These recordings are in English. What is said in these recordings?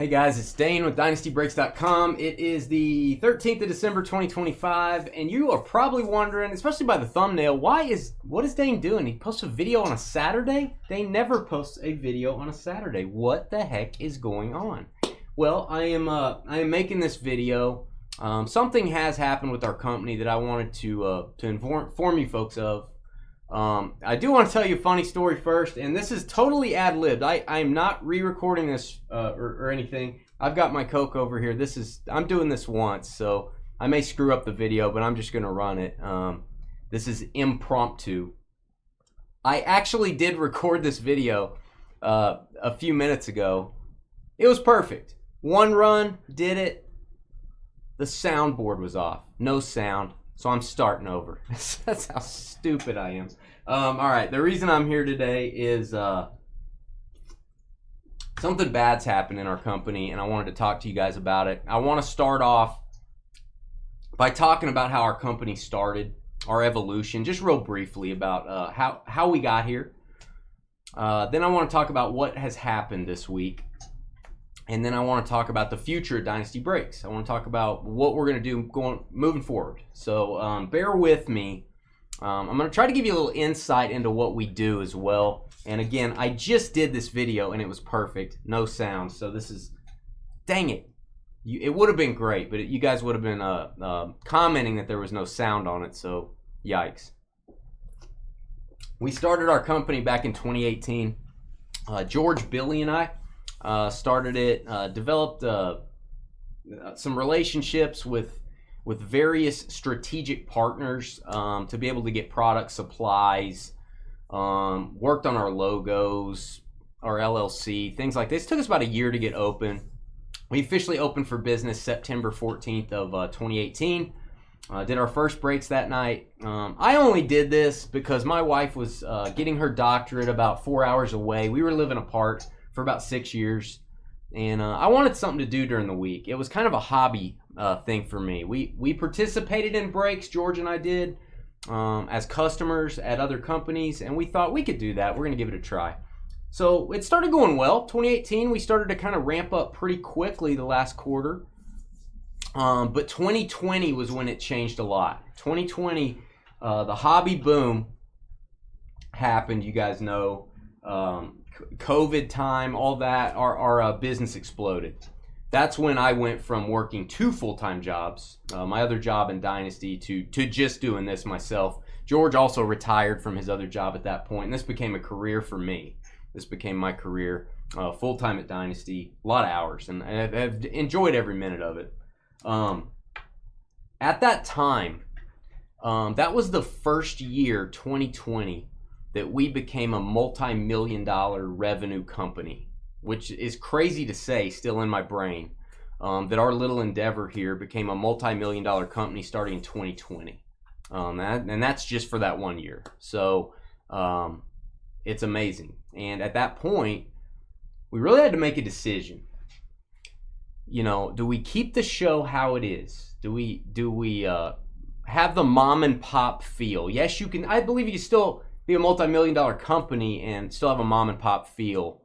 Hey guys, it's Dane with DynastyBreaks.com. It is the 13th of December 2025, and you are probably wondering, especially by the thumbnail, what is Dane doing? He posts a video on a Saturday? Dane never posts a video on a Saturday. What the heck is going on? Well, I am making this video. Something has happened with our company that I wanted to inform you folks of. I do want to tell you a funny story first, and this is totally ad-libbed. I'm not re-recording this or anything. I've got my Coke over here. I'm doing this once, so I may screw up the video, but I'm just going to run it. This is impromptu. I actually did record this video a few minutes ago. It was perfect. One run, did it. The soundboard was off. No sound. So I'm starting over. That's how stupid I am. All right, the reason I'm here today is something bad's happened in our company, and I wanted to talk to you guys about it. I want to start off by talking about how our company started, our evolution, just real briefly about how we got here. Then I want to talk about what has happened this week. And then I want to talk about the future of Dynasty Breaks. I want to talk about what we're going to do moving forward. So bear with me. I'm going to try to give you a little insight into what we do as well. And again, I just did this video and it was perfect. No sound. So this is, dang it. It would have been great, but you guys would have been commenting that there was no sound on it. So yikes. We started our company back in 2018. George, Billy, and I started it, developed some relationships with various strategic partners to be able to get product supplies, worked on our logos, our LLC, things like this. It took us about a year to get open. We officially opened for business September 14th of 2018. Did our first breaks that night. I only did this because my wife was getting her doctorate about 4 hours away. We were living apart for about 6 years, and I wanted something to do during the week. It was kind of a hobby thing for me. We participated in breaks, George and I did, as customers at other companies, and we thought we could do that. We're going to give it a try. So it started going well. 2018, we started to kind of ramp up pretty quickly the last quarter, but 2020 was when it changed a lot. 2020, the hobby boom happened, you guys know. COVID time, all that, our business exploded. That's when I went from working 2 full-time jobs, my other job in Dynasty, to just doing this myself. George also retired from his other job at that point, and this became a career for me. This became my career, full-time at Dynasty, a lot of hours, and I've enjoyed every minute of it. At that time, that was the first year, 2020, that we became a multi-million-dollar revenue company, which is crazy to say still in my brain, that our little endeavor here became a multi-million-dollar company starting in 2020. And that's just for that 1 year. So it's amazing. And at that point, we really had to make a decision. You know, do we keep the show how it is? Do we have the mom and pop feel? Yes, you can. I believe you can still be a multi-million-dollar company and still have a mom and pop feel,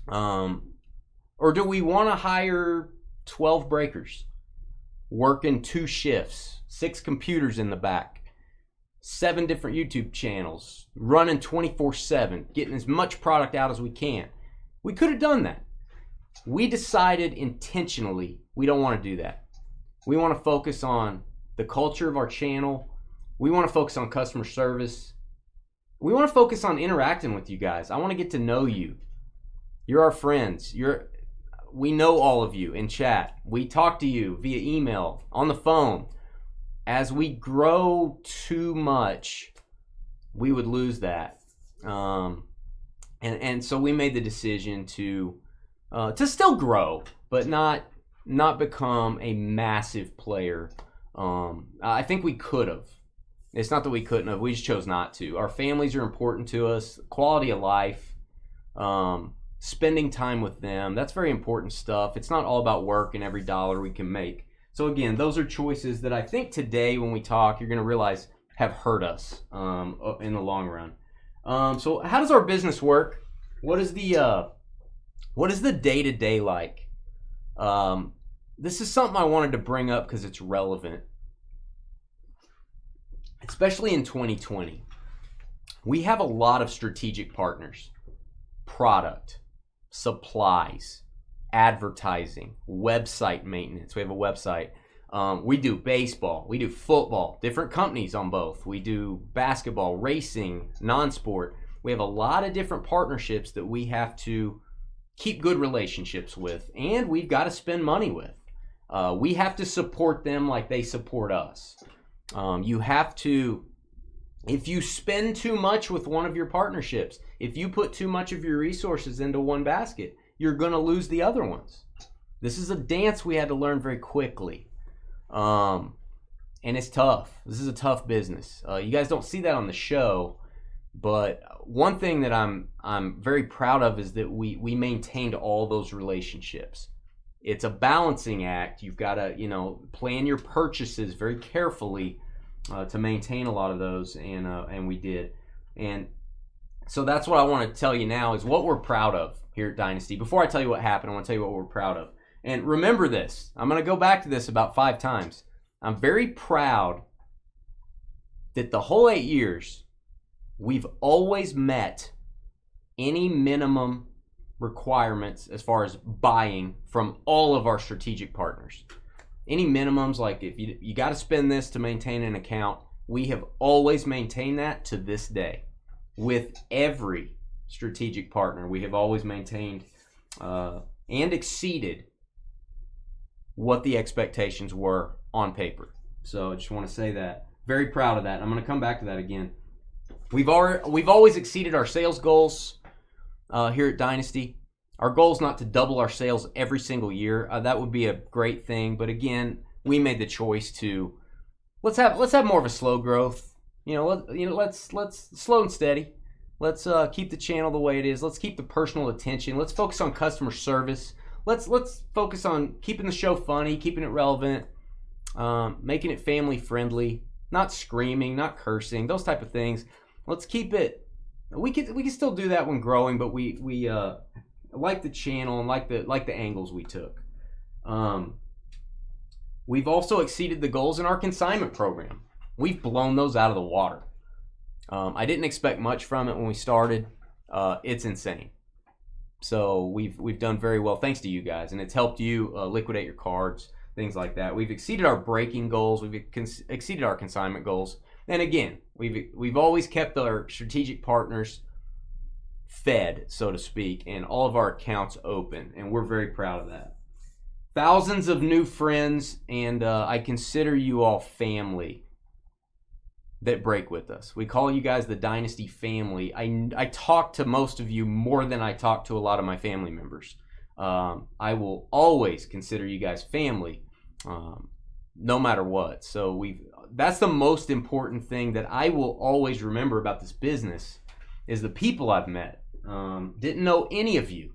or do we want to hire 12 breakers working 2 shifts, 6 computers in the back, 7 different YouTube channels, running 24/7, getting as much product out as we can? We could have done that. We decided intentionally we don't want to do that. We want to focus on the culture of our channel. We want to focus on customer service. We want to focus on interacting with you guys. I want to get to know you. You're our friends. We know all of you in chat. We talk to you via email, on the phone. As we grow too much, we would lose that. And so we made the decision to still grow, but not become a massive player. I think we could have. It's not that we couldn't have. We just chose not to. Our families are important to us. Quality of life, spending time with them. That's very important stuff. It's not all about work and every dollar we can make. So again, those are choices that I think today when we talk, you're going to realize have hurt us in the long run. So how does our business work? What is the day-to-day like? This is something I wanted to bring up because it's relevant, especially in 2020. We have a lot of strategic partners: product, supplies, advertising, website maintenance. We have a website. We do baseball, we do football, different companies on both. We do basketball, racing, non-sport. We have a lot of different partnerships that we have to keep good relationships with, and we've got to spend money with. We have to support them like they support us. You have to, if you spend too much with one of your partnerships, if you put too much of your resources into one basket, you're going to lose the other ones. This is a dance we had to learn very quickly. And it's tough. This is a tough business. You guys don't see that on the show, but one thing that I'm very proud of is that we maintained all those relationships. It's a balancing act. You've got to, plan your purchases very carefully to maintain a lot of those, and we did. And so that's what I want to tell you now is what we're proud of here at Dynasty. Before I tell you what happened, I want to tell you what we're proud of. And remember this. I'm going to go back to this about 5 times. I'm very proud that the whole 8 years, we've always met any minimum requirements as far as buying from all of our strategic partners. Any minimums, like if you got to spend this to maintain an account, we have always maintained that to this day. With every strategic partner, we have always maintained and exceeded what the expectations were on paper. So I just want to say that. Very proud of that. I'm going to come back to that again. We've always exceeded our sales goals here at Dynasty. Our goal is not to double our sales every single year. That would be a great thing, but again, we made the choice to let's have more of a slow growth. Let's slow and steady. Let's keep the channel the way it is. Let's keep the personal attention. Let's focus on customer service. Let's focus on keeping the show funny, keeping it relevant, making it family friendly, not screaming, not cursing, those type of things. Let's keep it. We can still do that when growing, but we like the channel and like the angles we took. We've also exceeded the goals in our consignment program. We've blown those out of the water. I didn't expect much from it when we started. It's insane. So we've done very well thanks to you guys, and it's helped you liquidate your cards, things like that. We've exceeded our breaking goals. We've exceeded our consignment goals. And again, we've always kept our strategic partners fed, so to speak, and all of our accounts open, and we're very proud of that. Thousands of new friends, and I consider you all family that break with us. We call you guys the Dynasty family. I talk to most of you more than I talk to a lot of my family members. I will always consider you guys family, no matter what. So that's the most important thing that I will always remember about this business is the people I've met. Didn't know any of you.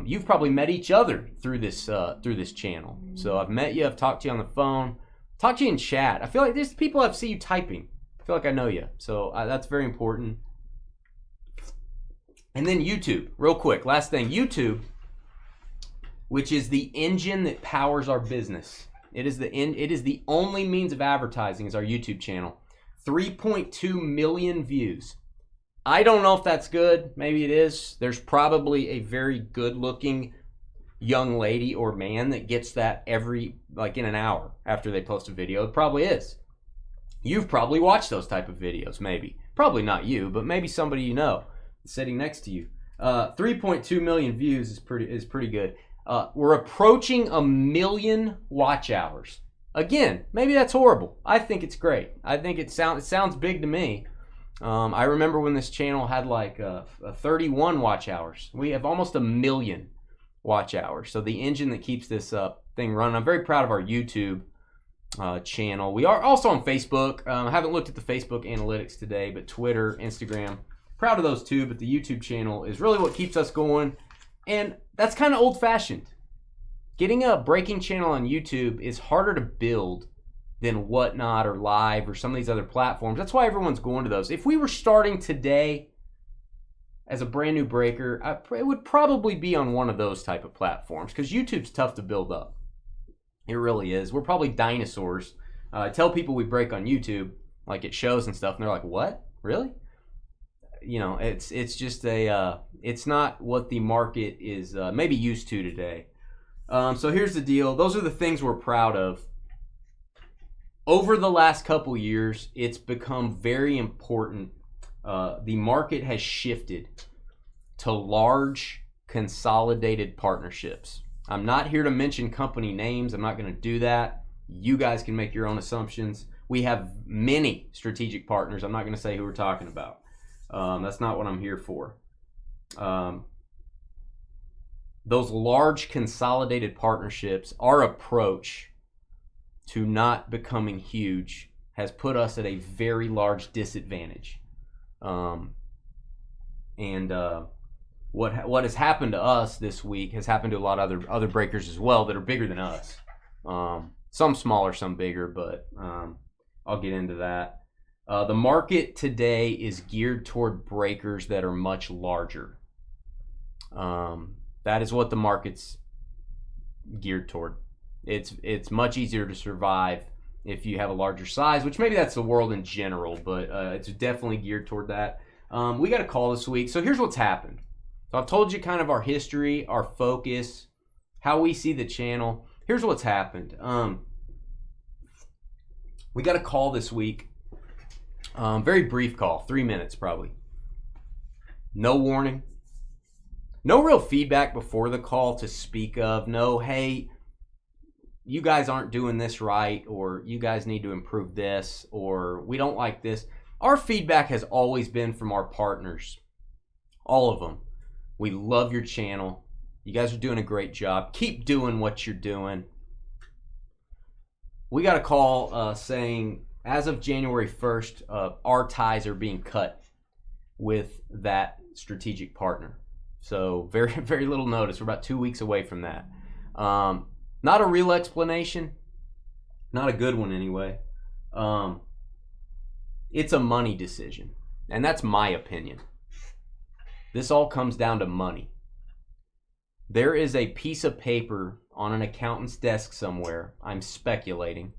You've probably met each other through this channel. So I've met you. I've talked to you on the phone. Talked to you in chat. I feel like there's people I've seen you typing. I feel like I know you. So that's very important. And then YouTube, real quick. Last thing, YouTube, which is the engine that powers our business. It is the only means of advertising is our YouTube channel. 3.2 million views. I don't know if that's good. Maybe it is. There's probably a very good-looking young lady or man that gets that in an hour after they post a video. It probably is. You've probably watched those type of videos, maybe. Probably not you, but maybe somebody you know sitting next to you. 3.2 million views is pretty good. We're approaching 1 million watch hours. Again, maybe that's horrible. I think it's great. I think it sounds big to me. I remember when this channel had 31 watch hours. We have almost 1 million watch hours. So the engine that keeps this thing running. I'm very proud of our YouTube channel. We are also on Facebook. I haven't looked at the Facebook analytics today, but Twitter, Instagram. Proud of those too, but the YouTube channel is really what keeps us going. And that's kind of old-fashioned. Getting a breaking channel on YouTube is harder to build than Whatnot or Live or some of these other platforms. That's why everyone's going to those. If we were starting today, as a brand new breaker, it would probably be on one of those type of platforms because YouTube's tough to build up. It really is. We're probably dinosaurs. I tell people we break on YouTube, like at shows and stuff, and they're like, "What? Really?" You know, it's just it's not what the market is maybe used to today. So here's the deal. Those are the things we're proud of. Over the last couple years, it's become very important. The market has shifted to large consolidated partnerships. I'm not here to mention company names. I'm not going to do that. You guys can make your own assumptions. We have many strategic partners. I'm not going to say who we're talking about. That's not what I'm here for. Those large consolidated partnerships, our approach to not becoming huge has put us at a very large disadvantage. What has happened to us this week has happened to a lot of other breakers as well that are bigger than us. Some smaller, some bigger, but I'll get into that. The market today is geared toward breakers that are much larger. That is what the market's geared toward. It's much easier to survive if you have a larger size, which maybe that's the world in general, but it's definitely geared toward that. We got a call this week. So here's what's happened. So I've told you kind of our history, our focus, how we see the channel. Here's what's happened. We got a call this week. Very brief call, 3 minutes probably. No warning. No real feedback before the call to speak of. No, hey, you guys aren't doing this right, or you guys need to improve this, or we don't like this. Our feedback has always been from our partners. All of them. We love your channel. You guys are doing a great job. Keep doing what you're doing. We got a call saying, as of January 1st, our ties are being cut with that strategic partner. So very, very little notice. We're about 2 weeks away from that. Not a real explanation. Not a good one anyway. It's a money decision. And that's my opinion. This all comes down to money. There is a piece of paper on an accountant's desk somewhere, I'm speculating,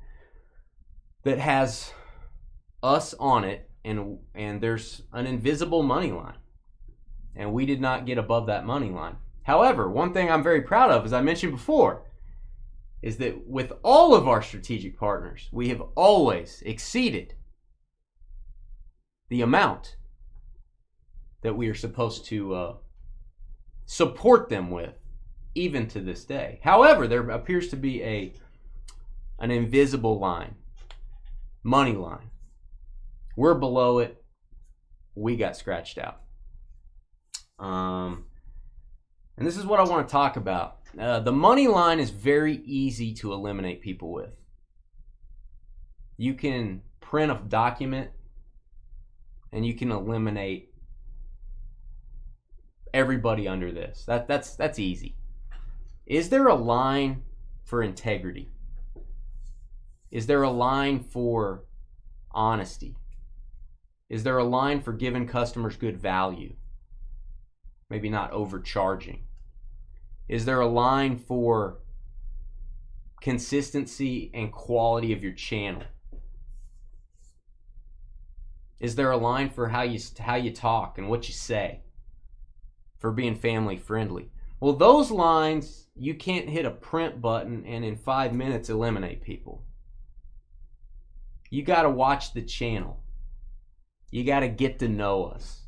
that has us on it, and there's an invisible money line. And we did not get above that money line. However, one thing I'm very proud of, as I mentioned before, is that with all of our strategic partners, we have always exceeded the amount that we are supposed to support them with, even to this day. However, there appears to be an invisible line, money line. We're below it. We got scratched out. And this is what I want to talk about. The money line is very easy to eliminate people with. You can print a document and you can eliminate everybody under this. That's easy. Is there a line for integrity? Is there a line for honesty? Is there a line for giving customers good value? Maybe not overcharging. Is there a line for consistency and quality of your channel? Is there a line for how you talk and what you say? For being family friendly? Well, those lines, you can't hit a print button and in 5 minutes eliminate people. You got to watch the channel. You got to get to know us.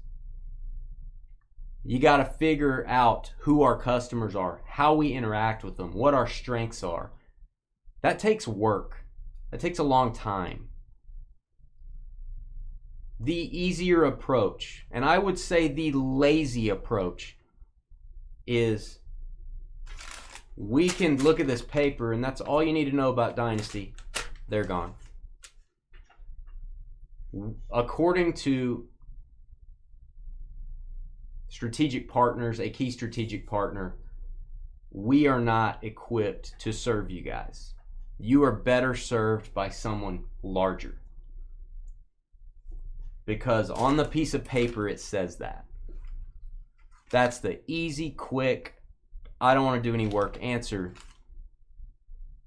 You got to figure out who our customers are, how we interact with them, what our strengths are. That takes work. That takes a long time. The easier approach, and I would say the lazy approach, is we can look at this paper and that's all you need to know about Dynasty. They're gone. According to strategic partners, a key strategic partner, we are not equipped to serve you guys. You are better served by someone larger. Because on the piece of paper it says that. That's the easy, quick, I don't want to do any work answer.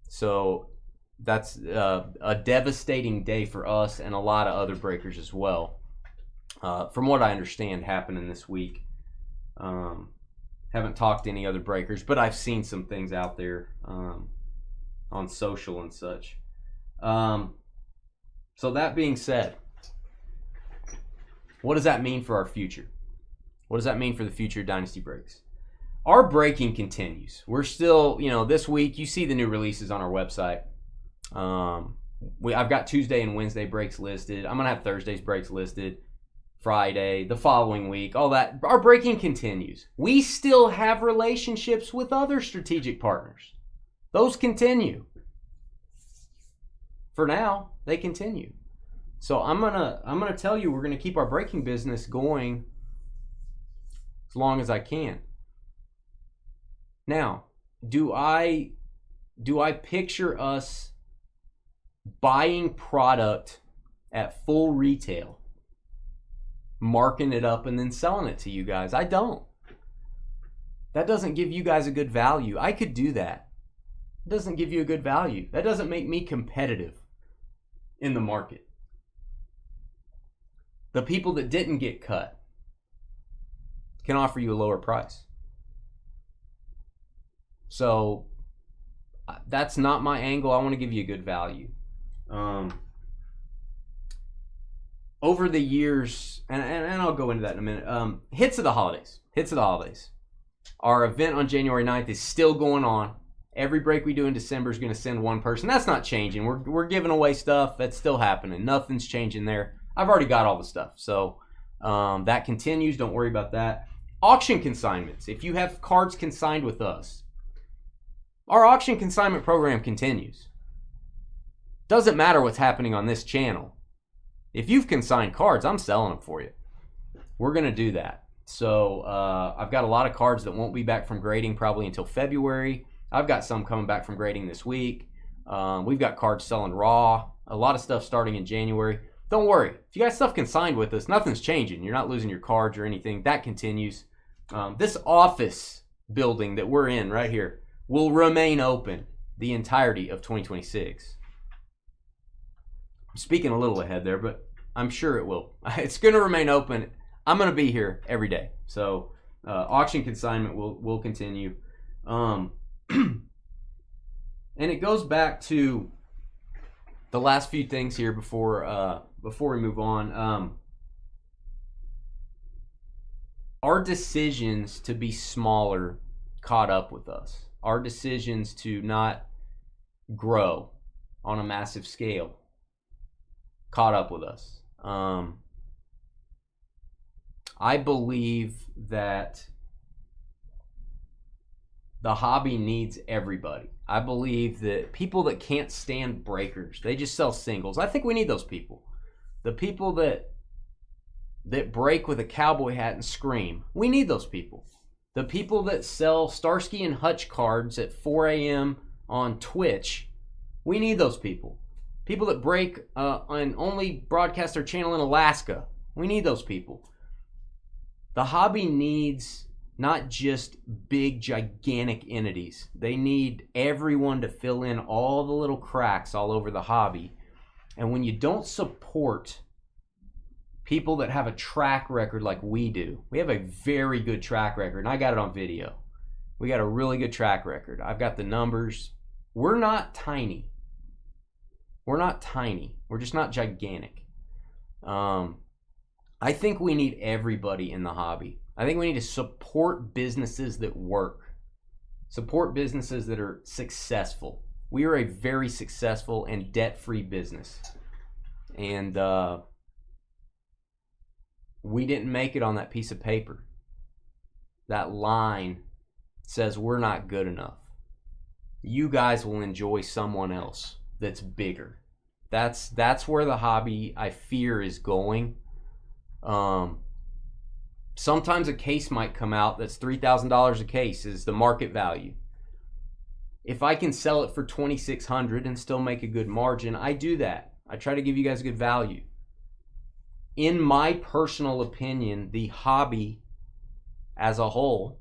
So that's a devastating day for us and a lot of other breakers as well. From what I understand happening this week. Haven't talked to any other breakers, but I've seen some things out there on social and such. So that being said, what does that mean for our future? What does that mean for the future of Dynasty Breaks? Our breaking continues. We're still, this week, you see the new releases on our website. I've got Tuesday and Wednesday breaks listed. I'm going to have Thursday's breaks listed. Friday, the following week, all that. Our breaking continues. We still have relationships with other strategic partners. Those continue. For now, they continue. So I'm gonna tell you we're gonna keep our breaking business going as long as I can. Now, do I picture us buying product at full retail, marking it up, and then selling it to you guys? I don't. That doesn't give you guys a good value. I could do that. It doesn't give you a good value. That doesn't make me competitive in the market. The people that didn't get cut can offer you a lower price. So that's not my angle. I want to give you a good value. Over the years, and I'll go into that in a minute, hits of the holidays. Our event on January 9th is still going on. Every break we do in December is going to send one person. That's not changing. We're giving away stuff. That's still happening. Nothing's changing there. I've already got all the stuff. So that continues. Don't worry about that. Auction consignments. If you have cards consigned with us, our auction consignment program continues. Doesn't matter what's happening on this channel. If you've consigned cards, I'm selling them for you. We're going to do that. So I've got a lot of cards that won't be back from grading probably until February. I've got some coming back from grading this week. We've got cards selling raw. A lot of stuff starting in January. Don't worry. If you got stuff consigned with us, nothing's changing. You're not losing your cards or anything. That continues. This office building that we're in right here will remain open the entirety of 2026. I'm speaking a little ahead there, but I'm sure it will. It's going to remain open. I'm going to be here every day. So auction consignment will continue. And it goes back to the last few things here before we move on. Our decisions to be smaller caught up with us. Our decisions to not grow on a massive scale caught up with us. I believe that the hobby needs everybody. I believe that people that can't stand breakers, they just sell singles. I think we need those people. The people that break with a cowboy hat and scream, we need those people. The people that sell Starsky and Hutch cards at 4 a.m. on Twitch, we need those people. People that break and only broadcast their channel in Alaska, we need those people. The hobby needs not just big, gigantic entities. They need everyone to fill in all the little cracks all over the hobby. And when you don't support people that have a track record like we do, we have a very good track record, and I got it on video. We got a really good track record. I've got the numbers. We're not tiny. We're just not gigantic. I think we need everybody in the hobby. I think we need to support businesses that work. Support businesses that are successful. We are a very successful and debt-free business. And we didn't make it on that piece of paper. That line says we're not good enough. You guys will enjoy someone else that's bigger. That's where the hobby, I fear, is going. Sometimes a case might come out that's $3,000 a case is the market value. If I can sell it for $2,600 and still make a good margin, I do that. I try to give you guys good value. In my personal opinion, the hobby as a whole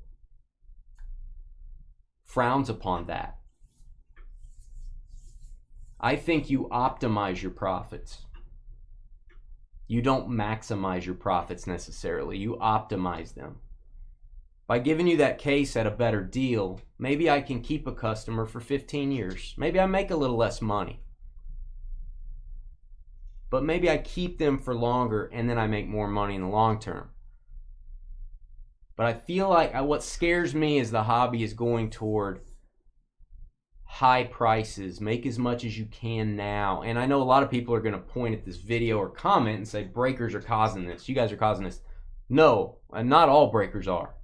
frowns upon that. I think you optimize your profits. You don't maximize your profits necessarily. You optimize them. By giving you that case at a better deal, maybe I can keep a customer for 15 years. Maybe I make a little less money. But maybe I keep them for longer and then I make more money in the long term. But I feel like what scares me is the hobby is going toward high prices. Make as much as you can now. And I know a lot of people are going to point at this video or comment and say breakers are causing this. You guys are causing this. No, and not all breakers are.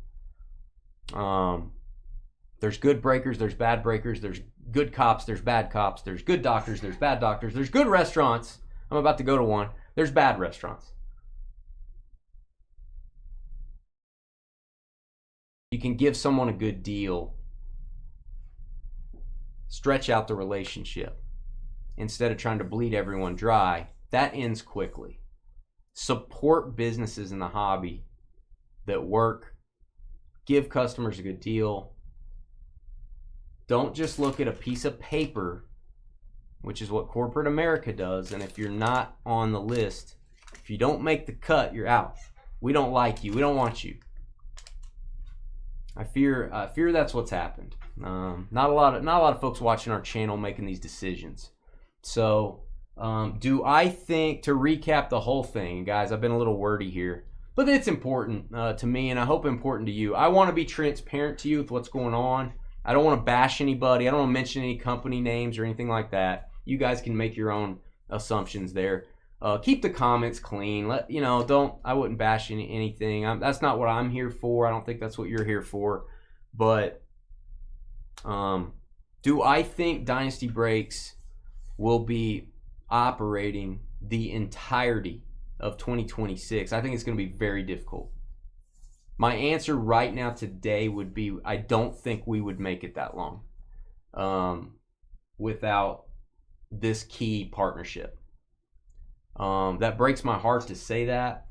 There's good breakers, there's bad breakers, there's good cops, there's bad cops, there's good doctors, there's bad doctors, there's good restaurants. I'm about to go to one. There's bad restaurants. You can give someone a good deal, stretch out the relationship instead of trying to bleed everyone dry. That ends quickly. Support businesses in the hobby that work. Give customers a good deal. Don't just look at a piece of paper, which is what corporate America does. And if you're not on the list, if you don't make the cut, you're out. We don't like you. We don't want you. I fear that's what's happened. Not a lot of folks watching our channel making these decisions. So, do I think, to recap the whole thing, guys, I've been a little wordy here, but it's important to me, and I hope important to you. I want to be transparent to you with what's going on. I don't want to bash anybody. I don't want to mention any company names or anything like that. You guys can make your own assumptions there. Keep the comments clean. I wouldn't bash anything. That's not what I'm here for. I don't think that's what you're here for. But do I think Dynasty Breaks will be operating the entirety of 2026? I think it's going to be very difficult. My answer right now today would be I don't think we would make it that long without this key partnership. That breaks my heart to say that.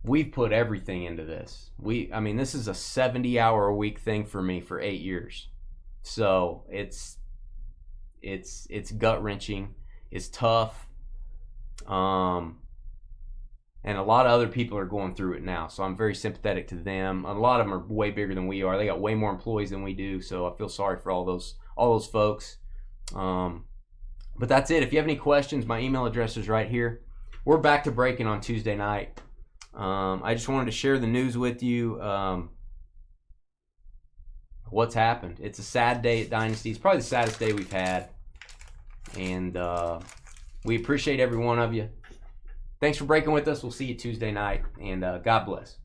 We've put everything into this. This is a 70-hour-a-week thing for me for 8 years. So it's gut-wrenching. It's tough. And a lot of other people are going through it now. So I'm very sympathetic to them. A lot of them are way bigger than we are. They got way more employees than we do. So I feel sorry for all those folks. But that's it. If you have any questions, my email address is right here. We're back to breaking on Tuesday night. I just wanted to share the news with you. What's happened. It's a sad day at Dynasty. It's probably the saddest day we've had. And we appreciate every one of you. Thanks for breaking with us. We'll see you Tuesday night. And God bless.